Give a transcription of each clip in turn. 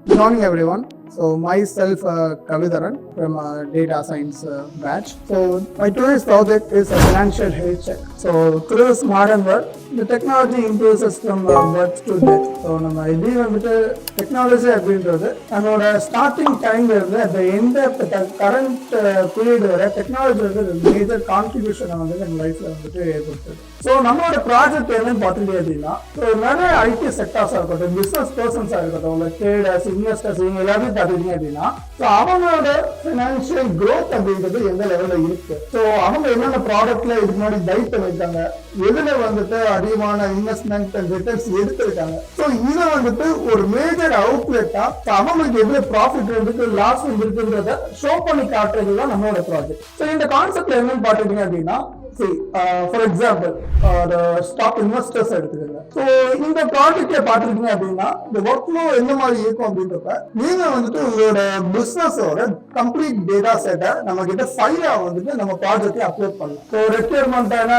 Good morning, everyone. So myself, Kavitharan from Data Science batch. So my today's project is a financial health check. So through this modern world, the technology improves us from birth to death. So நம்ம எப்படி வந்துட்டு technology அப்படின்றது நம்மளோட starting டைம்ல இருந்து அந்த எந்த current period வரை டெக்னாலஜி வந்து மேஜர் கான்ட்ரிபியூஷனை வந்து நம்ம லைஃப்ல வந்துட்டு ஏற்படுத்துது. ஸோ நம்மளோட ப்ராஜெக்ட் என்னன்னு பார்த்துட்டே அப்படின்னா நிறைய ஐடி செக்டர்ஸாக இருக்கட்டும், பிஸ்னஸ் பர்சன்ஸாக இருக்கட்டும், இல்லை ட்ரேடர்ஸ், இன்வெஸ்டர்ஸ், இவங்க எல்லாமே பார்த்துட்டீங்க அப்படின்னா ஸோ அவங்களோட ஃபினான்ஷியல் க்ரோத் அப்படின்றது எந்த லெவலில் இருக்கு, ஸோ அவங்க என்னென்ன ப்ராடக்ட்ல இதுக்கு முன்னாடி பை பண்ணியிருக்காங்க, எதுல வந்துட்டு அதிகமான இன்வெஸ்ட்மெண்ட் அண்ட் ரிட்டர்ன்ஸ் எடுத்திருக்காங்க, ஸோ இதை வந்துட்டு ஒரு மேஜர் அவுட்லெட்டா அவங்களுக்கு எவ்வளவு ப்ராஃபிட் வந்துட்டு லாஸ் இருக்குன்றத ஷோ பண்ணி காட்டுறது தான் நம்மளோட ப்ராஜெக்ட். ஸோ இந்த கான்செப்ட்ல என்னன்னு பார்த்துட்டீங்க அப்படின்னா ஃபார் எக்ஸாம்பிள் ஸ்டாக் இன்வெஸ்டர்ஸ் எடுத்துக்கோங்க. ஸோ இந்த ப்ராஜெக்டை பார்த்துருக்கீங்க அப்படின்னா இந்த ஒர்க் ஃப்ளோ எந்த மாதிரி இருக்கும் அப்படின்றப்ப நீங்க வந்துட்டு உங்களோட பிசினஸோட கம்ப்ளீட் டேட்டா செட்டை நம்ம கிட்ட ஃபைலா வந்துட்டு நம்ம ப்ராஜெக்டை அப்லோட் பண்ணலாம். ஸோ ரெக்யர்மெண்டான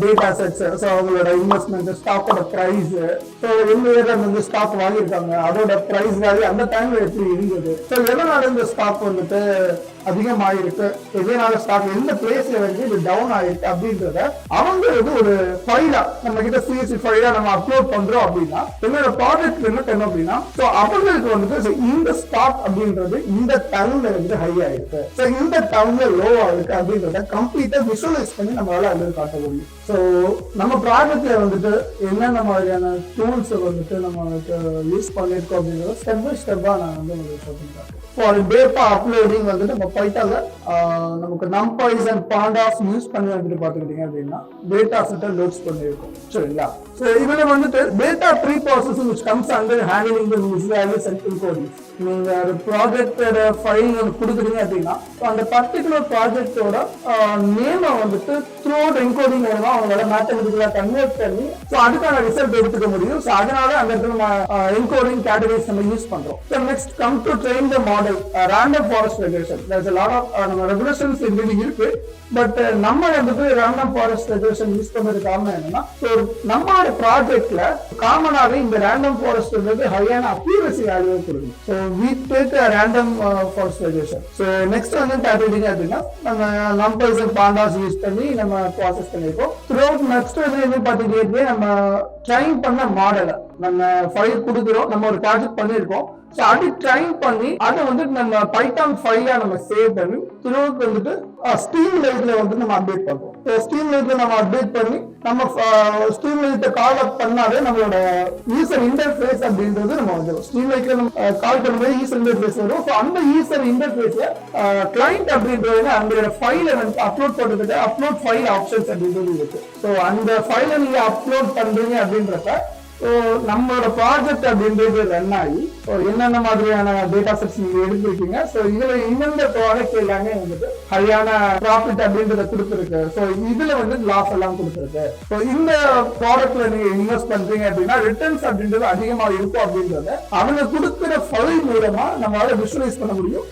டேட்டா செட்ஸ், ஸோ அவங்களோட இன்வெஸ்ட்மெண்ட், ஸ்டாக்கோட ப்ரைஸ், ஸோ எந்த ஏரியா வந்து ஸ்டாக் வாங்கியிருக்காங்க, அதோட ப்ரைஸ் வேல்யூ அந்த டைம்ல எப்படி இருந்தது, ஸோ எதனால இந்த ஸ்டாக் வந்துட்டு அதிகமாயிருக்கு, எதனால ஸ்டாக் எந்த பிளேஸ்ல வந்து இது டவுன் ஆயிருக்கு அப்படின்றத அவங்க ஒரு ஃபைலா நம்ம கிட்ட சிஎஸ்சி ஃபைலா நம்ம அப்லோட் பண்றோம் அப்படின்னா என்னோட ப்ராஜெக்ட் என்ன பண்ணும் அப்படின்னா ஸோ அவங்களுக்கு வந்துட்டு இந்த ஸ்டாக் அப்படின்றது இந்த டைம்ல வந்து ஹை ஆயிருக்கு, ஸோ இந்த டைம்ல லோ ஆயிருக்கு அப்படின்றத கம்ப்ளீட்டா விஷுவலைஸ் பண்ணி நம்மளால வந்து காட்ட முடியும். ஸோ நம்ம ப்ராஜெக்ட்ல வந்துட்டு என்னென்ன மாதிரியான டூல்ஸ் வந்துட்டு நம்ம யூஸ் பண்ணிருக்கோம் அப்படின்றத ஸ்டெப் பை ஸ்டெப்பா நான் வந்து உங்களுக்கு சொல்லிருக்கேன். ஃபார் டேட்டா அப்லோடிங் வந்துட்டு நம்ம பைத்தால நமக்கு நம்பைஸ் அண்ட் பாண்டாஸ் யூஸ் பண்ணி வந்துட்டு பார்த்துக்கிட்டீங்க அப்படின்னா டேட்டா செட்டை லோட்ஸ் பண்ணியிருக்கோம், சரிங்களா. ஸோ இதுல வந்துட்டு data pre processing which comes under handling the visual and encoding. நீங்க ஒரு ப்ராஜெக்டோட ஃபைல் கொடுக்குறீங்க அப்படின்னா அந்த பர்டிகுலர் ப்ராஜெக்டோட நேமை வந்துட்டு த்ரூ அவுட் என்கோடிங் மூலமா அவங்களோட மேத்தமெட்டிக்கலா கன்வெர்ட் பண்ணி ஸோ அதுக்கான ரிசல்ட் எடுத்துக்க முடியும். ஸோ அதனால அந்த இடத்துல என்கோடிங் கேட்டகரிஸ் நம்ம யூஸ் பண்றோம். So next come to train the model random forest regulation. there's a lot of நம்ம ரெகுலேஷன்ஸ் இருக்கு, பட் நம்ம வந்துட்டு ரேண்டம் ஃபாரஸ்ட் ரெகுலேஷன் யூஸ் பண்றது காரணம் என்னன்னா ஸோ நம்மளோட ப்ராஜெக்ட்ல காமனாவே இந்த ரேண்டம் ஃபாரஸ்ட் ஹையான அக்யூரசி வேல்யூ கொடுக்கும். So we take a random forest regulation. So next வந்து பார்த்துக்கிட்டீங்க அப்படின்னா நம்ம நம்பர்ஸ் அண்ட் பாண்டாஸ் யூஸ் பண்ணி நம்ம ப்ராசஸ் பண்ணிருக்கோம். த்ரூஅவுட் நெக்ஸ்ட் வந்து என்ன பார்த்துக்கிட்டே நம்ம ட்ரைன் பண்ண மாடலை நம்ம ஃபைல் கொடுக்குறோம், நம்ம ஒரு ப்ராஜெக்ட் பண்ணியிருக்கோம். ஸோ அது ட்ரைன் பண்ணி அதை வந்து நம்ம பைத்தான் ஃபைலா நம்ம சேவ் பண்ணி த்ரூஅவுட் வந்துட்டு ஸ்ட்ரீம் லைட்ல வந்து நம்ம அப்டேட் பண்ணுவோம். ஸோ ஸ்ட்ரீம் லைட்ல நம்ம அப்டேட் பண்ணி நம்ம ஸ்ட்ரீம் லைட்டை கால் அப் பண்ணாலே நம்மளோட யூசர் இன்டர்ஃபேஸ் அப்படின்றது நம்ம வந்துடும். ஸ்ட்ரீம் லைட்ல நம்ம கால் பண்ணும்போது யூசர் இன்டர்ஃபேஸ் வரும். ஸோ அந்த யூசர் இன்டர்ஃபேஸ்ல கிளைண்ட் அப்படின்றது அந்த ஃபைலை வந்து அப்லோட் பண்றதுக்கு அப்லோட் ஃபைல் ஆப்ஷன்ஸ் அப்படின்றது இருக்கு. ஸோ அந்த ஃபைலை நீங்க அப்லோட் பண்றீங்க அப்படின்றப்ப ஸோ நம்மளோட ப்ராஜெக்ட் அப்படின்றது ரன் ஆகி என்னென்ன மாதிரியான டேட்டா செட்ஸ் நீங்க எடுத்துருக்கீங்க, ஸோ இதுல இந்தந்த ப்ராடக்ட் எல்லாமே வந்துட்டு ஹையான ப்ராஃபிட் அப்படின்றத கொடுத்துருக்கு, ஸோ இதுல வந்து லாஸ் எல்லாம் கொடுத்துருக்கு. ஸோ இந்த ப்ராடக்ட்ல நீங்க இன்வெஸ்ட் பண்றீங்க அப்படின்னா ரிட்டர்ன்ஸ் அப்படின்றது அதிகமா இருக்கும் அப்படின்றத அவங்க கொடுக்குற ஃபைல் மூலமா நம்மளால விஷுவலைஸ் பண்ண முடியும்.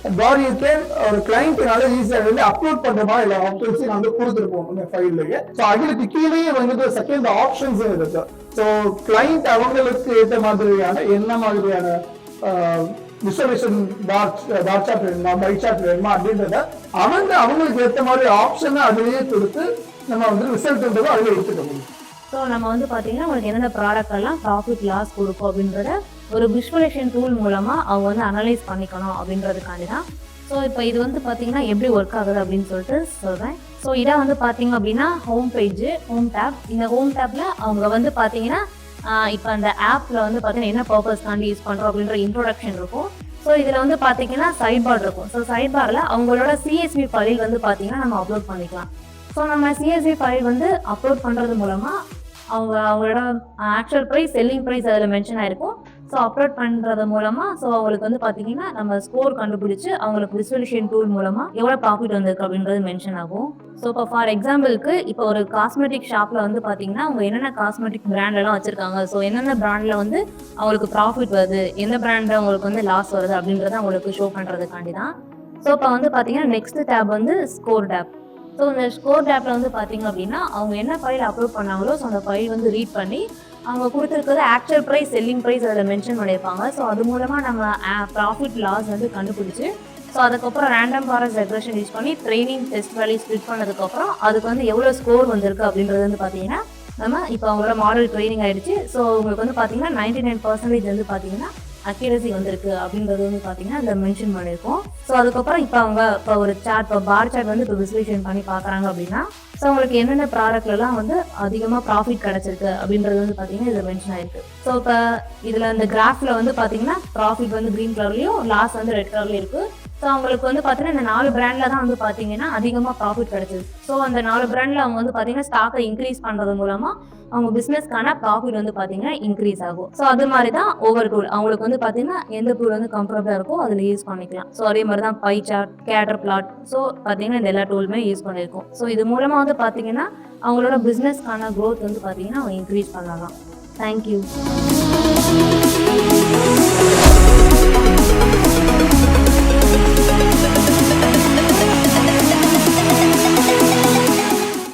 ஒரு கிளைண்ட்னால ஈஸியா வந்து அப்லோட் பண்ற மாதிரி எல்லா ஆப்ஷன்ஸையும் வந்து கொடுத்துருப்போம் இந்த ஃபைல்லையே. ஸோ அதுக்கு கீழேயே வந்துட்டு செகண்ட் ஆப்ஷன்ஸ் இருக்கு. ஸோ கிளைண்ட் அவங்களுக்கு ஏற்ற மாதிரியான என்ன மாதிரியான விசுவலைசேஷன் டாட் சார்ட் வேணுமா, பை சார்ட் வேணுமா அப்படின்றத அவங்களுக்கு ஏற்ற மாதிரி ஆப்ஷனை அதுலேயே கொடுத்து நம்ம வந்து ரிசல்ட்ன்றதை அதில் எடுத்துக்க முடியும். ஸோ நம்ம வந்து பார்த்தீங்கன்னா உங்களுக்கு எந்தெந்த ப்ராடக்ட் எல்லாம் ப்ராஃபிட் லாஸ் கொடுக்கும் அப்படின்றத ஒரு விஷுவலைசேஷன் டூல் மூலமாக அவங்க வந்து அனலைஸ் பண்ணிக்கணும் அப்படின்றதுக்காண்டி தான். ஸோ இப்போ இது வந்து பார்த்தீங்கன்னா எப்படி ஒர்க் ஆகுது அப்படின்னு சொல்லிட்டு சொல்கிறேன். ஸோ இதை வந்து பார்த்தீங்க அப்படின்னா ஹோம் பேஜ், ஹோம் டேப். இந்த ஹோம் டேப்பில் அவங்க வந்து பார்த்தீங்கன்னா இப்போ அந்த ஆப்பில் வந்து பார்த்தீங்கன்னா என்ன பர்பஸ்க்காண்டி யூஸ் பண்ணுறோம் அப்படின்ற இன்ட்ரோடக்ஷன் இருக்கும். ஸோ இதில் வந்து பார்த்தீங்கன்னா சைட் பார் இருக்கும். ஸோ சைட் பாரில் அவங்களோட சிஎஸ்வி ஃபைல் வந்து பார்த்தீங்கன்னா நம்ம அப்லோட் பண்ணிக்கலாம். ஸோ நம்ம சிஎஸ்வி ஃபைல் வந்து அப்லோட் பண்ணுறது மூலமாக அவங்களோட ஆக்சுவல் ப்ரைஸ், செல்லிங் ப்ரைஸ் அதில் மென்ஷன் ஆகிருக்கும். ஸோ அப்லோட் பண்ணுறது மூலமாக ஸோ அவங்களுக்கு வந்து பார்த்தீங்கன்னா நம்ம ஸ்கோர் கண்டுபிடிச்சி அவங்களுக்கு விசுவலைசேஷன் டூல் மூலமாக எவ்வளோ ப்ராஃபிட் வந்திருக்கு அப்படின்றது மென்ஷன் ஆகும். ஸோ இப்போ ஃபார் எக்ஸாம்பிளுக்கு இப்போ ஒரு காஸ்மெட்டிக் ஷாப்பில் வந்து பார்த்தீங்கன்னா அவங்க என்னென்ன காஸ்மெட்டிக் பிராண்டெல்லாம் வச்சுருக்காங்க, ஸோ என்னென்ன பிராண்டில் வந்து அவங்களுக்கு ப்ராஃபிட் வருது, எந்த பிராண்டில் அவங்களுக்கு வந்து லாஸ் வருது அப்படின்றத அவங்களுக்கு ஷோ பண்ணுறதுக்காண்டி தான். ஸோ இப்போ வந்து பார்த்தீங்கன்னா நெக்ஸ்ட் டேப் வந்து ஸ்கோர் டேப். ஸோ இந்த ஸ்கோர் டேப்பில் வந்து பார்த்தீங்க அப்படின்னா அவங்க என்ன ஃபைல் அப்லோட் பண்ணாங்களோ ஸோ அந்த ஃபைல் வந்து ரீட் பண்ணி அவங்க கொடுத்துருக்கிறது ஆக்சுவல் ப்ரைஸ், செல்லிங் ப்ரைஸ் அதில் மென்ஷன் பண்ணியிருப்பாங்க. ஸோ அது மூலமாக நம்ம ப்ராஃபிட் லாஸ் வந்து கண்டுபிடிச்சி, ஸோ அதுக்கப்புறம் ரேண்டம் ஃபாரஸ்ட் ரெக்ரெஷன் யூஸ் பண்ணி ட்ரைனிங் டெஸ்ட் வேல்யூ ஸ்ப்ளிட் பண்ணதுக்கப்புறம் அதுக்கு வந்து எவ்வளோ ஸ்கோர் வந்திருக்கு அப்படின்றது வந்து பார்த்தீங்கன்னா நம்ம இப்போ அவங்களோட மாடல் ட்ரைனிங் ஆகிடுச்சு. ஸோ உங்களுக்கு வந்து பார்த்தீங்கன்னா 99% வந்து பார்த்தீங்கன்னா அக்யூரசி வந்திருக்கு அப்படின்றது வந்து பார்த்தீங்கன்னா அதில் மென்ஷன் பண்ணியிருக்கோம். ஸோ அதுக்கப்புறம் இப்போ அவங்க இப்போ ஒரு சார்ட், இப்போ பார் சார்ட் வந்து இப்போ விசுவலேஷன் பண்ணி பார்க்குறாங்க அப்படின்னா, ஸோ அவங்களுக்கு என்னென்ன ப்ராடக்ட்லாம் வந்து அதிகமாக ப்ராஃபிட் கிடச்சிருக்கு அப்படின்றது வந்து பார்த்தீங்கன்னா இதில் மென்ஷன் ஆயிருக்கு. ஸோ இப்போ இதில் இந்த கிராஃபில் வந்து பார்த்தீங்கன்னா ப்ராஃபிட் வந்து க்ரீன் கலர்லையும் லாஸ் வந்து ரெட் கலர்லையும் இருக்குது. ஸோ அவங்களுக்கு வந்து பார்த்தீங்கன்னா இந்த 4 பிராண்டில் தான் வந்து பார்த்தீங்கன்னா அதிகமாக ப்ராஃபிட் கிடச்சிது. ஸோ அந்த 4 பிராண்டில் அவங்க வந்து பார்த்தீங்கன்னா ஸ்டாக்கை இன்க்ரீஸ் பண்ணுறது மூலமாக அவங்க பிஸ்னஸ்க்கான ப்ராஃபிட் வந்து பார்த்தீங்கன்னா இன்க்ரீஸ் ஆகும். ஸோ அது மாதிரி தான் ஒவ்வொரு டூல் அவங்களுக்கு வந்து பார்த்தீங்கன்னா எந்த டூல் வந்து கம்ஃபர்டபுளாக இருக்கோ அதில் யூஸ் பண்ணிக்கலாம். ஸோ அதே மாதிரி தான் pie chart, scatter plot, so பார்த்தீங்கன்னா இந்த எல்லா டூலுமே யூஸ் பண்ணியிருக்கோம். ஸோ இது மூலமாக வந்து பார்த்தீங்கன்னா அவங்களோட பிஸ்னஸ்க்கான க்ரோத் வந்து பார்த்தீங்கன்னா அவங்க இன்க்ரீஸ் பண்ணலாம். தேங்க்யூ.